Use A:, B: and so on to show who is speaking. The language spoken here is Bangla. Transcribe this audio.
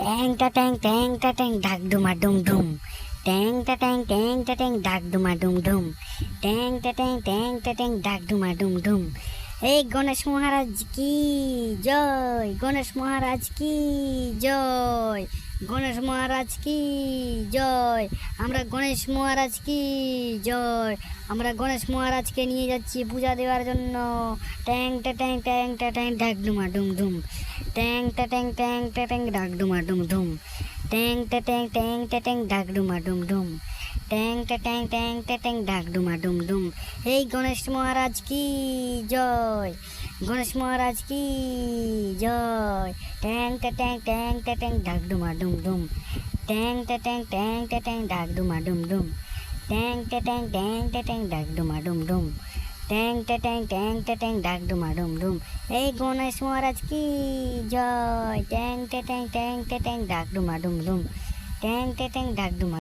A: ট্যাং টা ট্যাং ঢাক ডুমা ডুম ডুম। ট্যাং টা ট্যাং ঢাক ডুমা ডুম ডুম। ট্যাং টা ট্যাং ঢাক ডুমা ডুম ডুম। এই গণেশ মহারাজ কি জয়, গণেশ মহারাজ কি জয়, গণেশ মহারাজ কি জয়। আমরা গণেশ মহারাজ কি জয়। আমরা গণেশ মহারাজকে নিয়ে যাচ্ছি পূজা দেওয়ার জন্য। ট্যাং টা ট্যাং ঢাক ডুমা ডুম ডুম। ট্যাং টা ট্যাং ঢাক ডুমা ডুম ডুম। ট্যাং টা ট্যাং ঢাক ডুমা ডুম ডুম। ট্যাং টা ট্যাং ঢাক ডুমা ডুম ডুম। এই গণেশ মহারাজ কি জয়, গণেশ মহারাজ কি জয়। ট্যাং টা ট্যাং ঢাক ডুমা ডুম ডুম। ট্যাং টা ট্যাং ঢাক ডুমা ডুম ডুম। ট্যাং টা ট্যাং ঢাক ডুমা ডুম ডুম। ট্যাং টা ট্যাং ঢাক ডুমা ডুম ডুম। এই গণেশ মহারাজ কি জয়। ট্যাং টা ট্যাং ঢাক ডুমা ডুম ডুম। ট্যাং টা ট্যাং ঢাক ডুমা।